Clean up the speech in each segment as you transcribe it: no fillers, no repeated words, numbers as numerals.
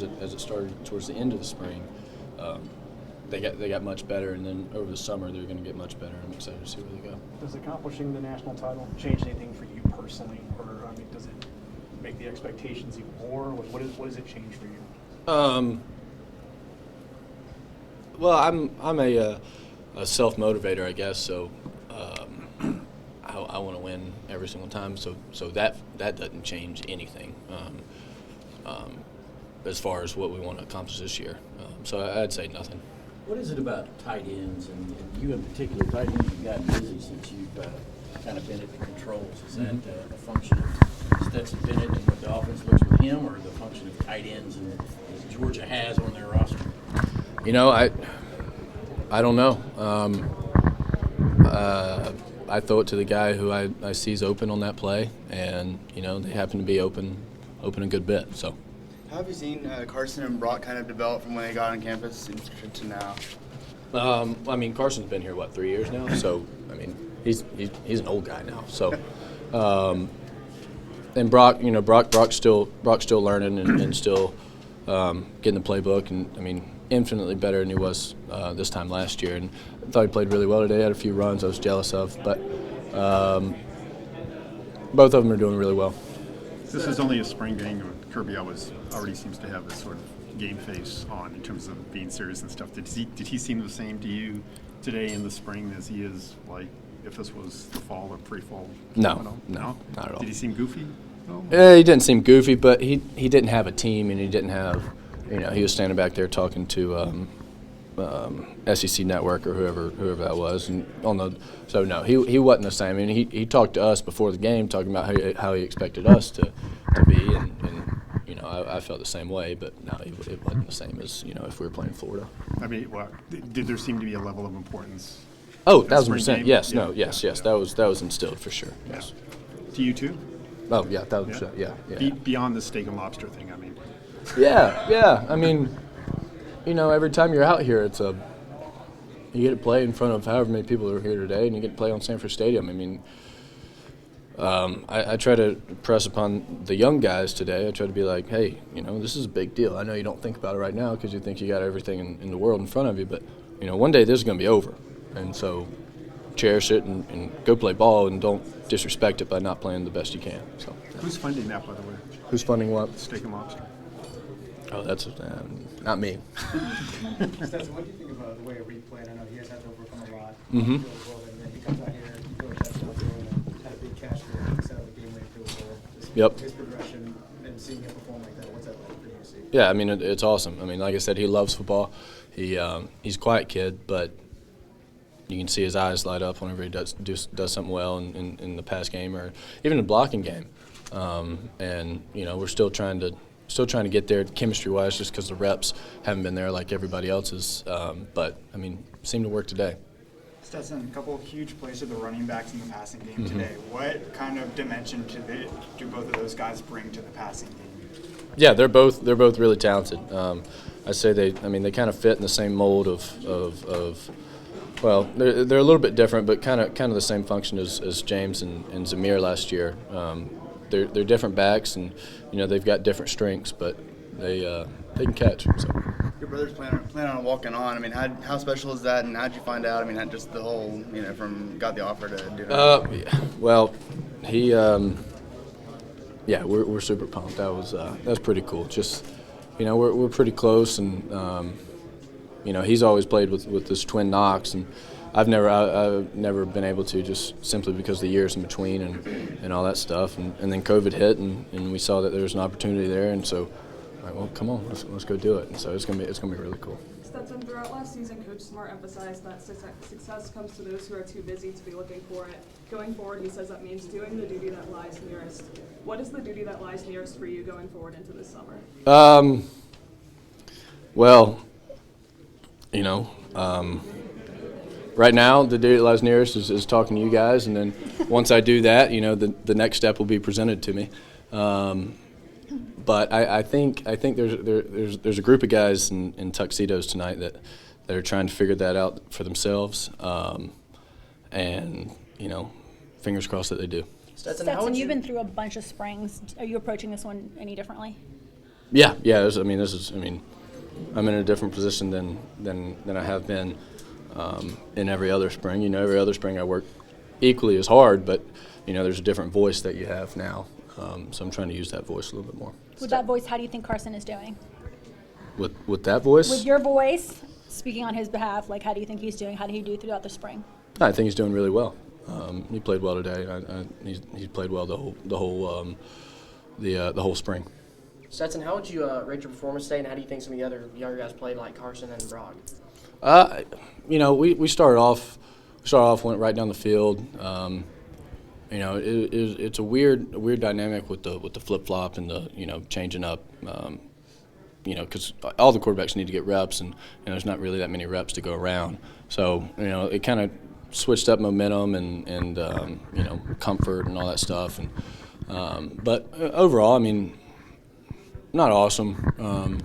as it started towards the end of the spring, they got much better, and then over the summer they're going to get much better. I'm excited to see where they go. Does accomplishing the national title change anything for you personally, or does it make the expectations even more? What does it change for you? Well, I'm a self-motivator, I guess. So I want to win every single time. So that doesn't change anything as far as what we want to accomplish this year. So I'd say nothing. What is it about tight ends, and you in particular, tight ends have gotten busy since you've kind of been at the controls? Is that a function of Stetson Bennett and what the offense looks with him, or the function of tight ends and that Georgia has on their roster? I don't know. I throw it to the guy who I see is open on that play, and they happen to be open a good bit. So. How have you seen Carson and Brock kind of develop from when they got on campus to now? Carson's been here 3 years now, so he's an old guy now. So, and Brock's still learning and still getting the playbook, and infinitely better than he was this time last year. And I thought he played really well today. Had a few runs I was jealous of, but both of them are doing really well. This is only a spring game. Kirby already seems to have this sort of game face on in terms of being serious and stuff. Did he seem the same to you today in the spring as he is if this was the fall or pre-fall? No, not at all. Did he seem goofy? No? He didn't seem goofy, but he didn't have a team, and he didn't have he was standing back there talking to SEC Network or whoever that was, and so no, he wasn't the same. He talked to us before the game, talking about how he expected us to be, and I felt the same way, but no, it wasn't the same as if we were playing Florida. Did there seem to be a level of importance? Oh, 1,000%. Yes, yeah, yes. That was instilled for sure. Yes. To you too? Oh yeah, 1,000%. Yeah. Beyond the steak and lobster thing, Yeah. Every time you're out here, you get to play in front of however many people are here today, and you get to play on Sanford Stadium. I try to press upon the young guys today. I try to be like, hey, this is a big deal. I know you don't think about it right now because you think you got everything in the world in front of you, but one day this is going to be over, and so cherish it and go play ball, and don't disrespect it by not playing the best you can. So. Yeah. Who's funding that, by the way? Who's funding what? Steak and lobster. Oh, that's not me. Stetson, what do you think about the way Reed played? I know he has had to overcome a lot. Mm-hmm. And then he comes out here, he threw a touchdown throw, and had a big catch there set up a game-winning field goal. Yep. His progression and seeing him perform like that, what's that like for you to see? Yeah, it's awesome. Like I said, he loves football. He's a quiet kid, but you can see his eyes light up whenever he does something well in the pass game or even the blocking game. And we're still trying to get there chemistry-wise, just because the reps haven't been there like everybody else's. But seemed to work today. Stetson, a couple of huge plays of the running backs in the passing game today. What kind of dimension do both of those guys bring to the passing game? Yeah, they're both really talented. I say they kind of fit in the same mold of well, they're a little bit different, but kind of the same function as James and Zamir last year. They're different backs, and they've got different strengths, but they can catch. So. Your brother's planning on walking on. How special is that, and how'd you find out? Just the whole, from got the offer to do it. Well, he, we're super pumped. That was pretty cool. Just, we're pretty close, and he's always played with this twin Knox, and I've never been able to, just simply because of the years in between and all that stuff, and then COVID hit, and we saw that there was an opportunity there, and so, all right, well, come on, let's go do it. And so it's gonna be really cool. Stetson, throughout last season, Coach Smart emphasized that success comes to those who are too busy to be looking for it. Going forward, he says that means doing the duty that lies nearest. What is the duty that lies nearest for you going forward into this summer? Well, right now, the duty that lies nearest is talking to you guys, and then once I do that, the next step will be presented to me. But I think there's a group of guys in tuxedos tonight that are trying to figure that out for themselves, and fingers crossed that they do. Stetson, you've been through a bunch of springs. Are you approaching this one any differently? Yeah. This is. I'm in a different position than I have been in every other spring. Every other spring I work equally as hard, but there's a different voice that you have now. So I'm trying to use that voice a little bit more. With that voice, how do you think Carson is doing? With that voice? With your voice, speaking on his behalf, how do you think he's doing? How did he do throughout the spring? I think he's doing really well. He played well today. He's played well the whole spring. Stetson, how would you rate your performance today, and how do you think some of the other younger guys played, like Carson and Brock? We started off, went right down the field. It's a weird dynamic with the flip flop and the changing up. Because all the quarterbacks need to get reps, and there's not really that many reps to go around. So it kind of switched up momentum and comfort and all that stuff. And but overall, not awesome,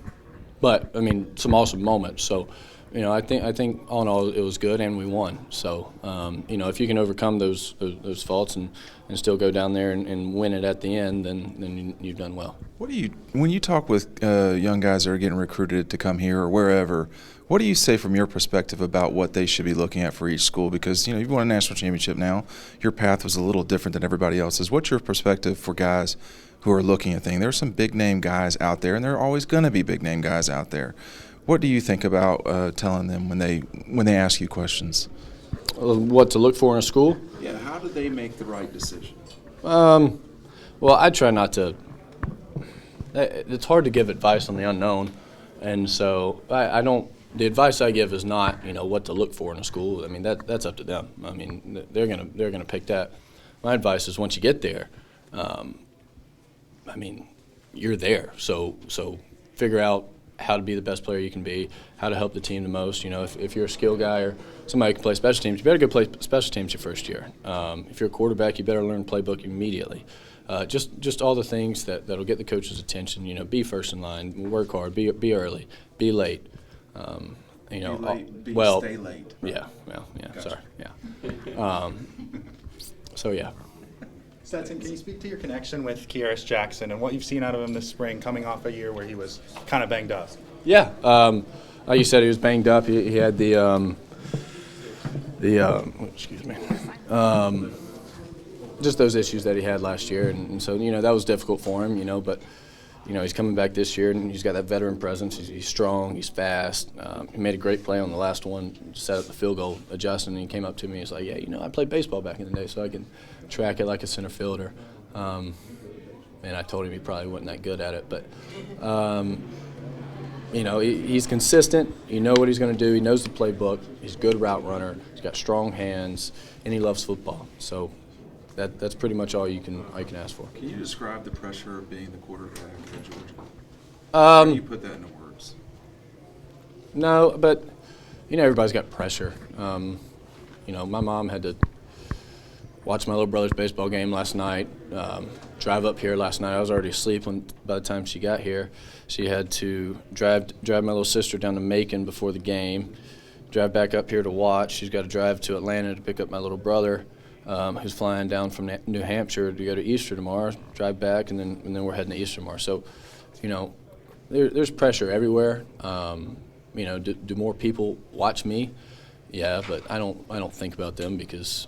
but some awesome moments. So I think all in all it was good, and we won. So if you can overcome those faults and still go down there and win it at the end, then you've done well. When you talk with young guys that are getting recruited to come here or wherever, what do you say from your perspective about what they should be looking at for each school? Because you've won a national championship now. Your path was a little different than everybody else's. What's your perspective for guys who are looking at things? There are some big name guys out there, and there are always going to be big name guys out there. What do you think about telling them when they ask you questions? What to look for in a school? Yeah, how do they make the right decision? Well, I try not to. It's hard to give advice on the unknown, and so I don't. The advice I give is not what to look for in a school. That's up to them. They're gonna pick that. My advice is once you get there, you're there. So figure out how to be the best player you can be, how to help the team the most. If you're a skill guy or somebody who can play special teams, you better go play special teams your first year. If you're a quarterback, you better learn playbook immediately. Just all the things that'll get the coach's attention. Be first in line, work hard, be early, be late. Stay late. Yeah. Well, yeah. Gotcha. Sorry. Yeah. So yeah. Stetson, can you speak to your connection with Kearis Jackson and what you've seen out of him this spring, coming off a year where he was kind of banged up? Yeah. Like you said, he was banged up. He had excuse me. Just those issues that he had last year, and so that was difficult for him. But he's coming back this year, and he's got that veteran presence. He's strong. He's fast. He made a great play on the last one, set up the field goal, adjusting, and he came up to me. He's like, "Yeah, I played baseball back in the day, so I can track it like a center fielder." And I told him he probably wasn't that good at it, but he's consistent. You know what he's going to do. He knows the playbook. He's a good route runner. He's got strong hands, and he loves football. So that's pretty much all you can ask for. Can you describe the pressure of being the quarterback at Georgia? How do you put that into words? No, but everybody's got pressure. My mom had to watch my little brother's baseball game last night. Drive up here last night. I was already asleep by the time she got here. She had to drive my little sister down to Macon before the game. Drive back up here to watch. She's got to drive to Atlanta to pick up my little brother, who's flying down from New Hampshire to go to Easter tomorrow. Drive back, and then we're heading to Easter tomorrow. So, there's pressure everywhere. Do more people watch me? Yeah, but I don't think about them because,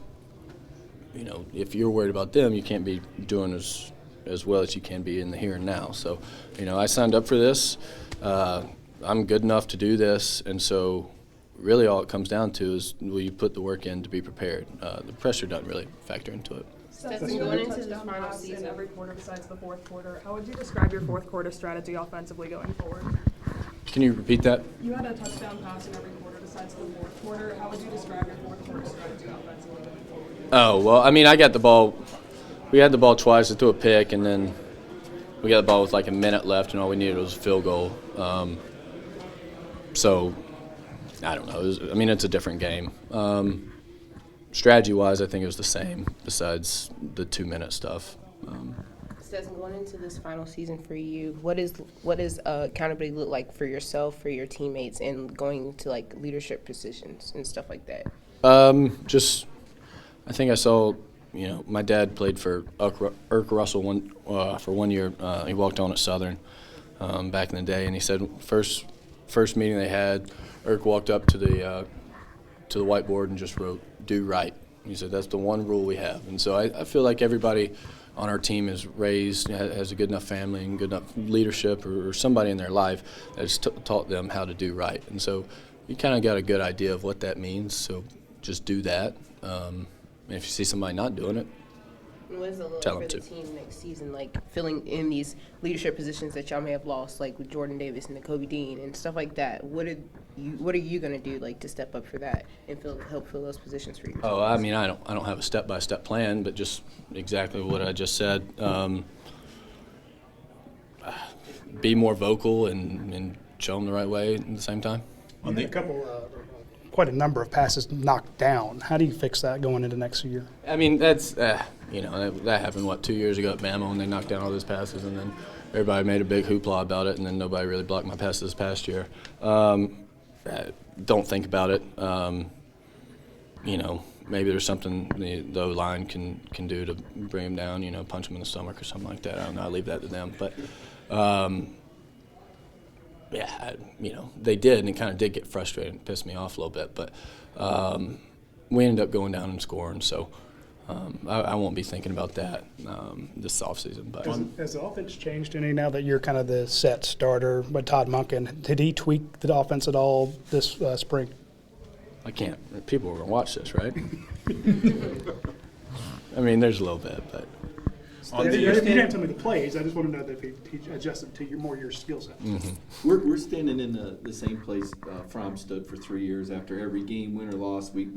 if you're worried about them, you can't be doing as well as you can be in the here and now. So, I signed up for this. I'm good enough to do this, and so really all it comes down to is will you put the work in to be prepared. The pressure doesn't really factor into it. Stetson, going into this final season, every quarter besides the fourth quarter, how would you describe your fourth quarter strategy offensively going forward? Can you repeat that? You had a touchdown pass in every quarter besides the fourth quarter. How would you describe your fourth quarter strategy offensively going forward? Oh, well, I got the ball. We had the ball twice. I threw a pick, and then we got the ball with like a minute left, and all we needed was a field goal. So, I don't know. It's a different game. Strategy-wise, I think it was the same, besides the 2-minute stuff. Stetson, going into this final season for you, what does accountability look like for yourself, for your teammates, and going to leadership positions and stuff like that? I think I saw, my dad played for Irk Russell for 1 year. He walked on at Southern. back in the day, and he said first meeting they had, Irk walked up to the whiteboard and just wrote "do right." He said that's the one rule we have, and so I feel like everybody on our team is raised, has a good enough family and good enough leadership or somebody in their life that has taught them how to do right, and so you kind of got a good idea of what that means. So just do that. And if you see somebody not doing it, What is the look tell for them the to. team next season, like filling in these leadership positions that y'all may have lost, like with Jordan Davis and the Kobe Dean and stuff like that? What are you gonna do, like, to step up for that and help fill those positions for you? Oh, I mean, I don't have a step-by-step plan, but just exactly what I just said. Be more vocal and show them the right way at the same time. You had a couple, quite a number of passes knocked down. How do you fix that going into next year? I mean, that's that happened 2 years ago at Bama when they knocked down all those passes, and then everybody made a big hoopla about it, and then nobody really blocked my passes this past year. Don't think about it. Maybe there's something the O-line can do to bring them down. Punch them in the stomach or something like that. I don't know. I leave that to them, but. They did, and it kind of did get frustrating and pissed me off a little bit. But we ended up going down and scoring, so I won't be thinking about that this offseason. But Has the offense changed any now that you're kind of the set starter with Todd Monken? Did he tweak the offense at all this spring? I can't. People are going to watch this, right? I mean, there's a little bit, but. You didn't have to tell me the plays. I just want to know that if he adjusted to more your skill set. Mm-hmm. We're standing in the same place Fromm stood for 3 years. After every game, win or loss, we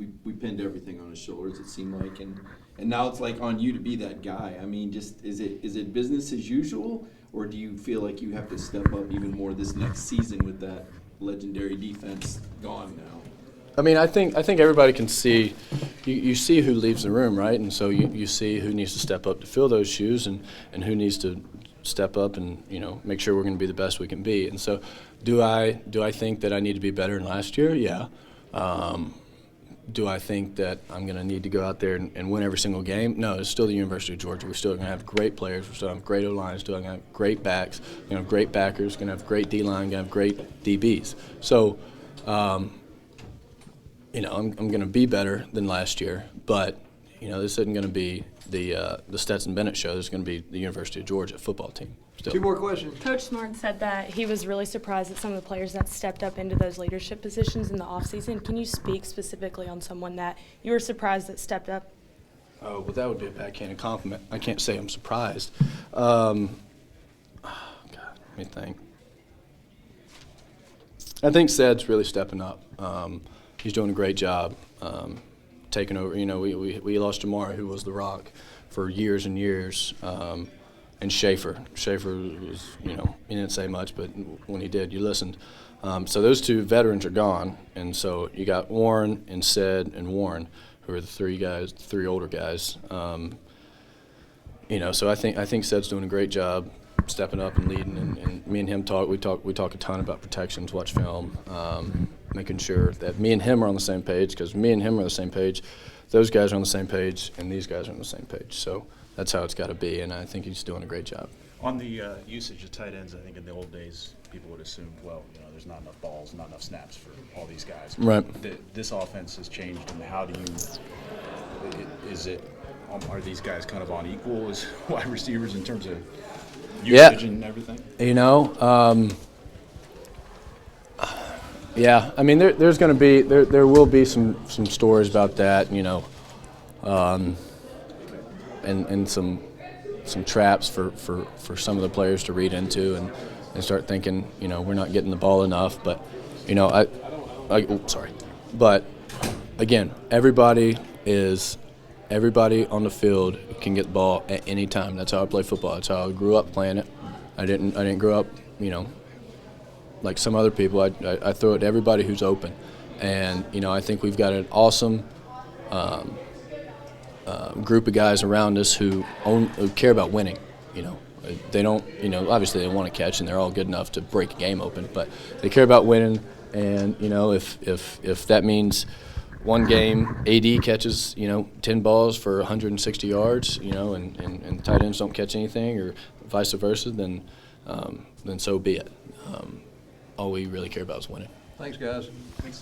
pinned everything on his shoulders, it seemed like. And now it's like on you to be that guy. I mean, just is it business as usual, or do you feel like you have to step up even more this next season with that legendary defense gone now? I mean, I think everybody can see. You see who leaves the room, right? And so you see who needs to step up to fill those shoes, and who needs to step up and make sure we're going to be the best we can be. And so, do I think that I need to be better than last year? Yeah. Do I think that I'm going to need to go out there and win every single game? No. It's still the University of Georgia. We're still going to have great players. We're still going to have great O-line. Still going to have great backs. We're going to have great backers. Going to have great D-line. Going to have great DBs. So. I'm going to be better than last year, but this isn't going to be the Stetson Bennett show. This is going to be the University of Georgia football team. Still. 2 more questions. Coach Smart said that he was really surprised at some of the players that stepped up into those leadership positions in the offseason. Can you speak specifically on someone that you were surprised that stepped up? Oh, well, that would be a backhanded compliment. I can't say I'm surprised. God, let me think. I think Ced's really stepping up. He's doing a great job taking over. We lost Jamar, who was the rock for years and years, and Schaefer. Schaefer was, he didn't say much, but when he did, you listened. So those 2 veterans are gone, and so you got Warren and Ced and Warren, who are the 3 older guys. So I think Ced's doing a great job stepping up and leading, and me and him talk a ton about protections, watch film, making sure that me and him are on the same page, because me and him are on the same page, those guys are on the same page, and these guys are on the same page. So that's how it's got to be, and I think he's doing a great job. On the usage of tight ends, I think in the old days, people would assume, there's not enough balls, not enough snaps for all these guys. Right. This offense has changed, and how do you, are these guys kind of on equal as wide receivers in terms of usage and everything? Yeah, I mean, there's going to be there will be some stories about that, and some traps for some of the players to read into and start thinking, we're not getting the ball enough. But, But again, everybody on the field can get the ball at any time. That's how I play football. That's how I grew up playing it. I didn't grow up, like some other people. I throw it to everybody who's open. And, I think we've got an awesome group of guys around us who care about winning. They don't, obviously they want to catch, and they're all good enough to break a game open, but they care about winning. And, if that means one game AD catches, 10 balls for 160 yards, and the tight ends don't catch anything, or vice versa, then then so be it. All we really care about is winning. Thanks, guys. Thanks,